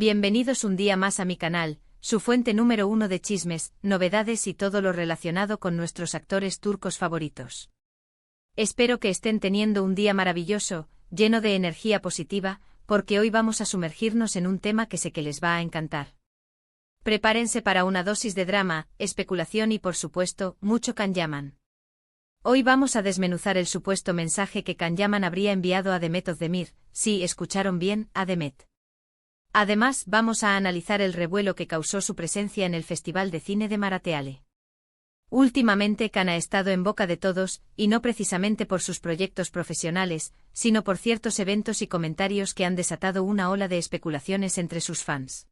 Bienvenidos un día más a mi canal, su fuente número 1 de chismes, novedades y todo lo relacionado con nuestros actores turcos favoritos. Espero que estén teniendo un día maravilloso, lleno de energía positiva, porque hoy vamos a sumergirnos en un tema que sé que les va a encantar. Prepárense para una dosis de drama, especulación y por supuesto, mucho Can Yaman. Hoy vamos a desmenuzar el supuesto mensaje que Can Yaman habría enviado a Demet Özdemir, sí, escucharon bien, a Demet. Además, vamos a analizar el revuelo que causó su presencia en el Festival de Cine de Marateale. Últimamente Can ha estado en boca de todos, y no precisamente por sus proyectos profesionales, sino por ciertos eventos y comentarios que han desatado una ola de especulaciones entre sus fans.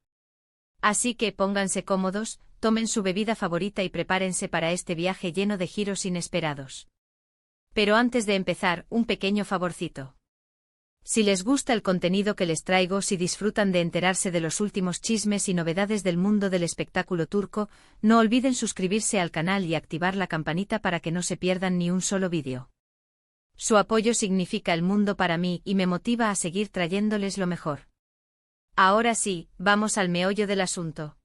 Así que pónganse cómodos, tomen su bebida favorita y prepárense para este viaje lleno de giros inesperados. Pero antes de empezar, un pequeño favorcito. Si les gusta el contenido que les traigo, si disfrutan de enterarse de los últimos chismes y novedades del mundo del espectáculo turco, no olviden suscribirse al canal y activar la campanita para que no se pierdan ni un solo vídeo. Su apoyo significa el mundo para mí y me motiva a seguir trayéndoles lo mejor. Ahora sí, vamos al meollo del asunto.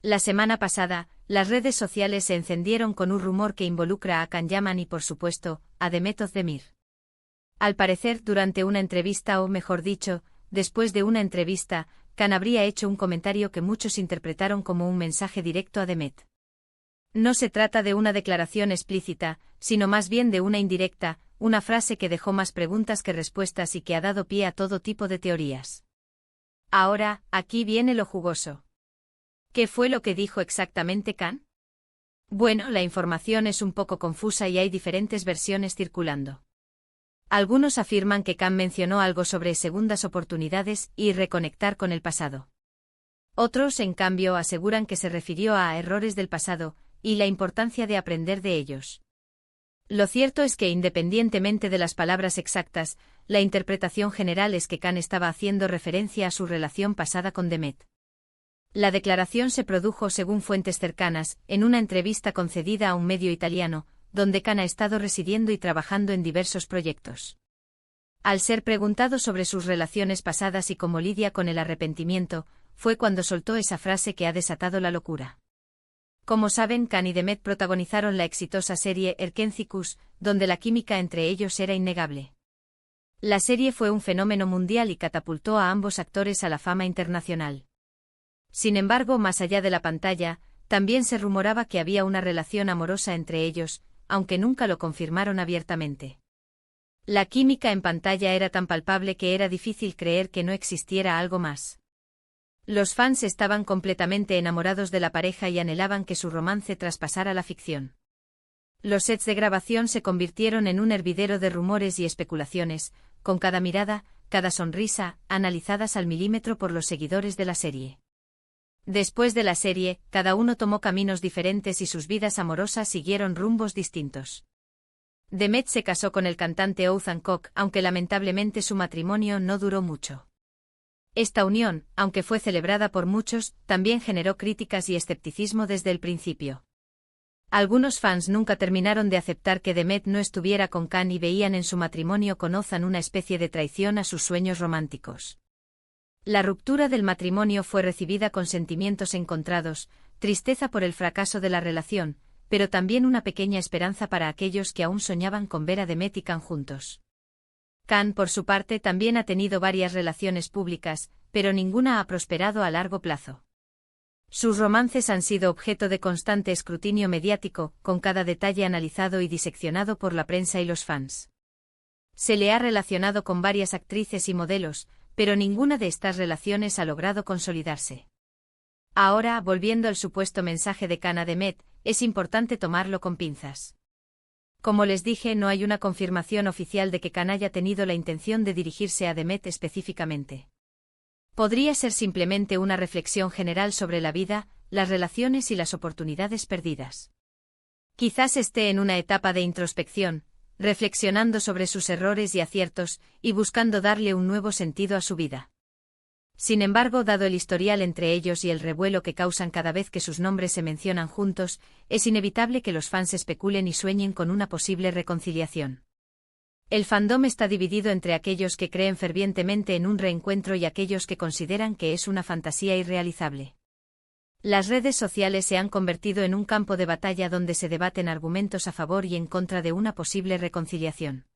La semana pasada, las redes sociales se encendieron con un rumor que involucra a Can Yaman y por supuesto, a Demet Özdemir. Al parecer, durante una entrevista o mejor dicho, después de una entrevista, Can habría hecho un comentario que muchos interpretaron como un mensaje directo a Demet. No se trata de una declaración explícita, sino más bien de una indirecta, una frase que dejó más preguntas que respuestas y que ha dado pie a todo tipo de teorías. Ahora, aquí viene lo jugoso. ¿Qué fue lo que dijo exactamente Can? Bueno, la información es un poco confusa y hay diferentes versiones circulando. Algunos afirman que Can mencionó algo sobre segundas oportunidades y reconectar con el pasado. Otros, en cambio, aseguran que se refirió a errores del pasado y la importancia de aprender de ellos. Lo cierto es que independientemente de las palabras exactas, la interpretación general es que Can estaba haciendo referencia a su relación pasada con Demet. La declaración se produjo, según fuentes cercanas, en una entrevista concedida a un medio italiano, donde Can ha estado residiendo y trabajando en diversos proyectos. Al ser preguntado sobre sus relaciones pasadas y cómo lidia con el arrepentimiento, fue cuando soltó esa frase que ha desatado la locura. Como saben, Can y Demet protagonizaron la exitosa serie Erkenci, donde la química entre ellos era innegable. La serie fue un fenómeno mundial y catapultó a ambos actores a la fama internacional. Sin embargo, más allá de la pantalla, también se rumoraba que había una relación amorosa entre ellos, aunque nunca lo confirmaron abiertamente. La química en pantalla era tan palpable que era difícil creer que no existiera algo más. Los fans estaban completamente enamorados de la pareja y anhelaban que su romance traspasara la ficción. Los sets de grabación se convirtieron en un hervidero de rumores y especulaciones, con cada mirada, cada sonrisa, analizadas al milímetro por los seguidores de la serie. Después de la serie, cada uno tomó caminos diferentes y sus vidas amorosas siguieron rumbos distintos. Demet se casó con el cantante Oğuzhan Koç, aunque lamentablemente su matrimonio no duró mucho. Esta unión, aunque fue celebrada por muchos, también generó críticas y escepticismo desde el principio. Algunos fans nunca terminaron de aceptar que Demet no estuviera con Can y veían en su matrimonio con Oğuzhan una especie de traición a sus sueños románticos. La ruptura del matrimonio fue recibida con sentimientos encontrados, tristeza por el fracaso de la relación, pero también una pequeña esperanza para aquellos que aún soñaban con ver a Demet y Can juntos. Can, por su parte, también ha tenido varias relaciones públicas, pero ninguna ha prosperado a largo plazo. Sus romances han sido objeto de constante escrutinio mediático, con cada detalle analizado y diseccionado por la prensa y los fans. Se le ha relacionado con varias actrices y modelos, pero ninguna de estas relaciones ha logrado consolidarse. Ahora, volviendo al supuesto mensaje de Can a Demet, es importante tomarlo con pinzas. Como les dije, no hay una confirmación oficial de que Can haya tenido la intención de dirigirse a Demet específicamente. Podría ser simplemente una reflexión general sobre la vida, las relaciones y las oportunidades perdidas. Quizás esté en una etapa de introspección, reflexionando sobre sus errores y aciertos, y buscando darle un nuevo sentido a su vida. Sin embargo, dado el historial entre ellos y el revuelo que causan cada vez que sus nombres se mencionan juntos, es inevitable que los fans especulen y sueñen con una posible reconciliación. El fandom está dividido entre aquellos que creen fervientemente en un reencuentro y aquellos que consideran que es una fantasía irrealizable. Las redes sociales se han convertido en un campo de batalla donde se debaten argumentos a favor y en contra de una posible reconciliación.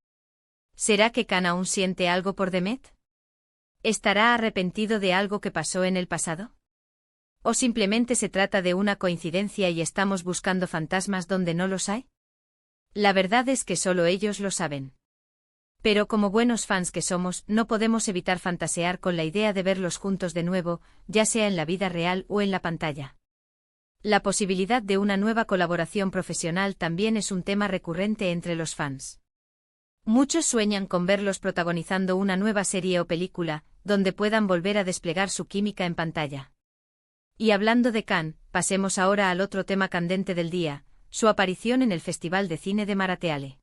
¿Será que Khan aún siente algo por Demet? ¿Estará arrepentido de algo que pasó en el pasado? ¿O simplemente se trata de una coincidencia y estamos buscando fantasmas donde no los hay? La verdad es que solo ellos lo saben. Pero como buenos fans que somos, no podemos evitar fantasear con la idea de verlos juntos de nuevo, ya sea en la vida real o en la pantalla. La posibilidad de una nueva colaboración profesional también es un tema recurrente entre los fans. Muchos sueñan con verlos protagonizando una nueva serie o película, donde puedan volver a desplegar su química en pantalla. Y hablando de Khan, pasemos ahora al otro tema candente del día, su aparición en el Festival de Cine de Marateale.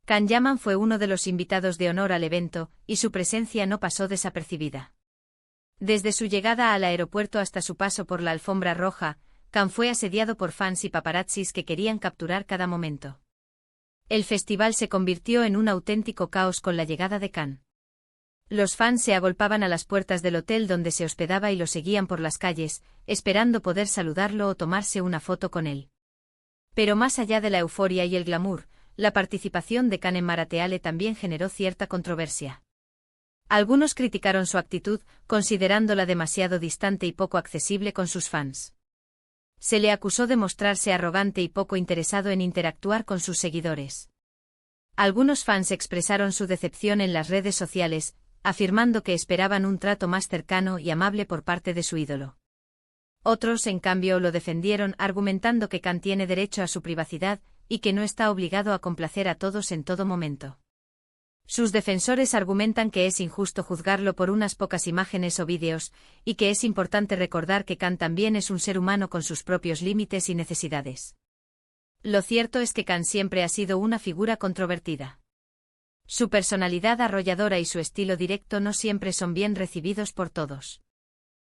Can Yaman fue uno de los invitados de honor al evento, y su presencia no pasó desapercibida. Desde su llegada al aeropuerto hasta su paso por la alfombra roja, Khan fue asediado por fans y paparazzis que querían capturar cada momento. El festival se convirtió en un auténtico caos con la llegada de Khan. Los fans se agolpaban a las puertas del hotel donde se hospedaba y lo seguían por las calles, esperando poder saludarlo o tomarse una foto con él. Pero más allá de la euforia y el glamour, la participación de Khan en Marateale también generó cierta controversia. Algunos criticaron su actitud, considerándola demasiado distante y poco accesible con sus fans. Se le acusó de mostrarse arrogante y poco interesado en interactuar con sus seguidores. Algunos fans expresaron su decepción en las redes sociales, afirmando que esperaban un trato más cercano y amable por parte de su ídolo. Otros, en cambio, lo defendieron argumentando que Khan tiene derecho a su privacidad y que no está obligado a complacer a todos en todo momento. Sus defensores argumentan que es injusto juzgarlo por unas pocas imágenes o vídeos, y que es importante recordar que Khan también es un ser humano con sus propios límites y necesidades. Lo cierto es que Khan siempre ha sido una figura controvertida. Su personalidad arrolladora y su estilo directo no siempre son bien recibidos por todos.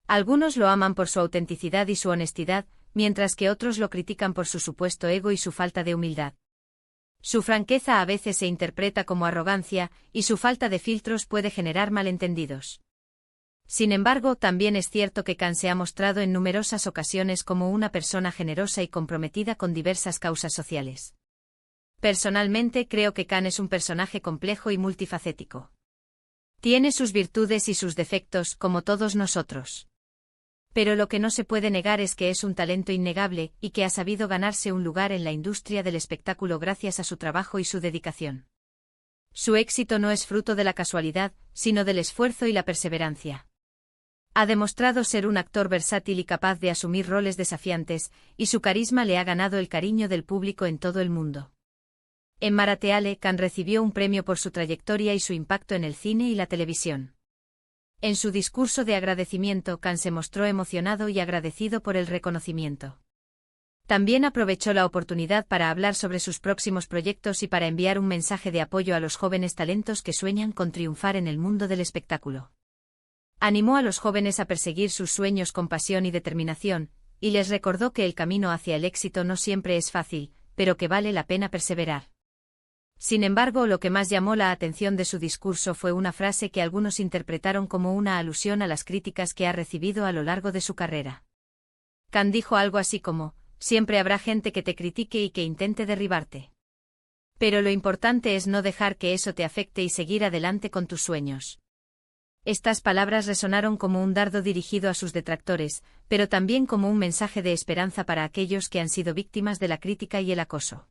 Algunos lo aman por su autenticidad y su honestidad, mientras que otros lo critican por su supuesto ego y su falta de humildad. Su franqueza a veces se interpreta como arrogancia, y su falta de filtros puede generar malentendidos. Sin embargo, también es cierto que Khan se ha mostrado en numerosas ocasiones como una persona generosa y comprometida con diversas causas sociales. Personalmente creo que Khan es un personaje complejo y multifacético. Tiene sus virtudes y sus defectos, como todos nosotros. Pero lo que no se puede negar es que es un talento innegable, y que ha sabido ganarse un lugar en la industria del espectáculo gracias a su trabajo y su dedicación. Su éxito no es fruto de la casualidad, sino del esfuerzo y la perseverancia. Ha demostrado ser un actor versátil y capaz de asumir roles desafiantes, y su carisma le ha ganado el cariño del público en todo el mundo. En Marateale, Khan recibió un premio por su trayectoria y su impacto en el cine y la televisión. En su discurso de agradecimiento, Khan se mostró emocionado y agradecido por el reconocimiento. También aprovechó la oportunidad para hablar sobre sus próximos proyectos y para enviar un mensaje de apoyo a los jóvenes talentos que sueñan con triunfar en el mundo del espectáculo. Animó a los jóvenes a perseguir sus sueños con pasión y determinación, y les recordó que el camino hacia el éxito no siempre es fácil, pero que vale la pena perseverar. Sin embargo, lo que más llamó la atención de su discurso fue una frase que algunos interpretaron como una alusión a las críticas que ha recibido a lo largo de su carrera. Khan dijo algo así como: siempre habrá gente que te critique y que intente derribarte. Pero lo importante es no dejar que eso te afecte y seguir adelante con tus sueños. Estas palabras resonaron como un dardo dirigido a sus detractores, pero también como un mensaje de esperanza para aquellos que han sido víctimas de la crítica y el acoso.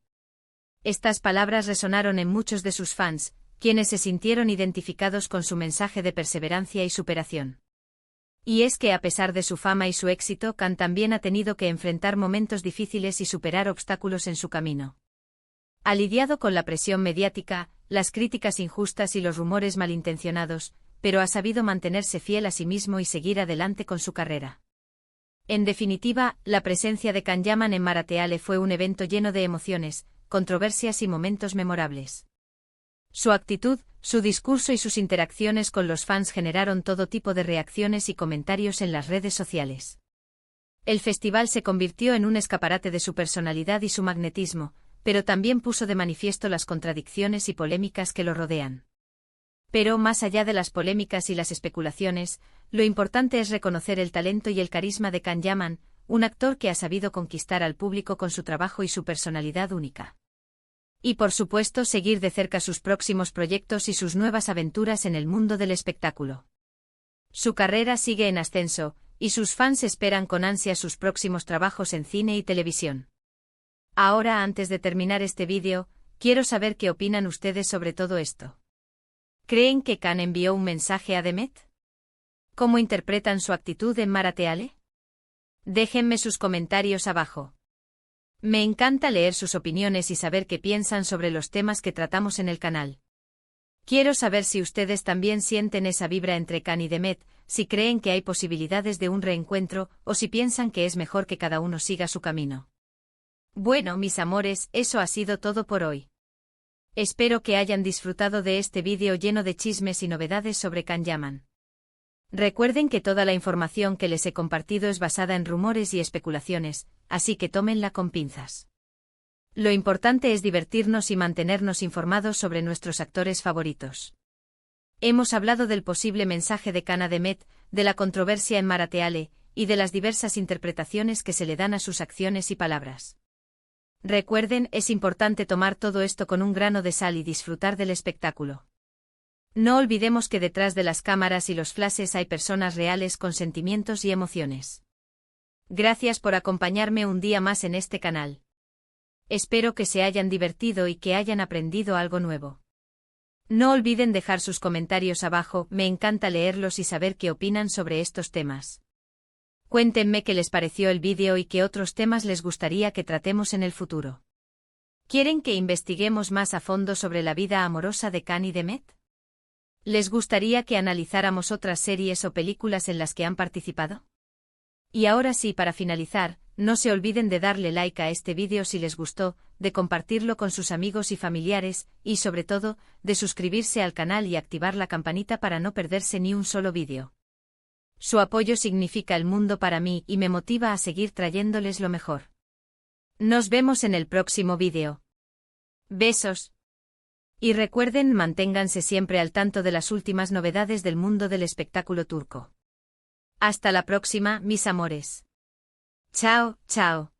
Estas palabras resonaron en muchos de sus fans, quienes se sintieron identificados con su mensaje de perseverancia y superación. Y es que a pesar de su fama y su éxito, Khan también ha tenido que enfrentar momentos difíciles y superar obstáculos en su camino. Ha lidiado con la presión mediática, las críticas injustas y los rumores malintencionados, pero ha sabido mantenerse fiel a sí mismo y seguir adelante con su carrera. En definitiva, la presencia de Can Yaman en Marateale fue un evento lleno de emociones, controversias y momentos memorables. Su actitud, su discurso y sus interacciones con los fans generaron todo tipo de reacciones y comentarios en las redes sociales. El festival se convirtió en un escaparate de su personalidad y su magnetismo, pero también puso de manifiesto las contradicciones y polémicas que lo rodean. Pero, más allá de las polémicas y las especulaciones, lo importante es reconocer el talento y el carisma de Can Yaman, un actor que ha sabido conquistar al público con su trabajo y su personalidad única. Y por supuesto seguir de cerca sus próximos proyectos y sus nuevas aventuras en el mundo del espectáculo. Su carrera sigue en ascenso, y sus fans esperan con ansia sus próximos trabajos en cine y televisión. Ahora, antes de terminar este vídeo, quiero saber qué opinan ustedes sobre todo esto. ¿Creen que Can envió un mensaje a Demet? ¿Cómo interpretan su actitud en Marateale? Déjenme sus comentarios abajo. Me encanta leer sus opiniones y saber qué piensan sobre los temas que tratamos en el canal. Quiero saber si ustedes también sienten esa vibra entre Can y Demet, si creen que hay posibilidades de un reencuentro, o si piensan que es mejor que cada uno siga su camino. Bueno, mis amores, eso ha sido todo por hoy. Espero que hayan disfrutado de este vídeo lleno de chismes y novedades sobre Can Yaman. Recuerden que toda la información que les he compartido es basada en rumores y especulaciones, así que tómenla con pinzas. Lo importante es divertirnos y mantenernos informados sobre nuestros actores favoritos. Hemos hablado del posible mensaje de Can a Demet, de la controversia en Marateale, y de las diversas interpretaciones que se le dan a sus acciones y palabras. Recuerden, es importante tomar todo esto con un grano de sal y disfrutar del espectáculo. No olvidemos que detrás de las cámaras y los flashes hay personas reales con sentimientos y emociones. Gracias por acompañarme un día más en este canal. Espero que se hayan divertido y que hayan aprendido algo nuevo. No olviden dejar sus comentarios abajo, me encanta leerlos y saber qué opinan sobre estos temas. Cuéntenme qué les pareció el vídeo y qué otros temas les gustaría que tratemos en el futuro. ¿Quieren que investiguemos más a fondo sobre la vida amorosa de Can y Demet? ¿Les gustaría que analizáramos otras series o películas en las que han participado? Y ahora sí, para finalizar, no se olviden de darle like a este vídeo si les gustó, de compartirlo con sus amigos y familiares, y sobre todo, de suscribirse al canal y activar la campanita para no perderse ni un solo vídeo. Su apoyo significa el mundo para mí y me motiva a seguir trayéndoles lo mejor. Nos vemos en el próximo vídeo. Besos. Y recuerden, manténganse siempre al tanto de las últimas novedades del mundo del espectáculo turco. Hasta la próxima, mis amores. Chao, chao.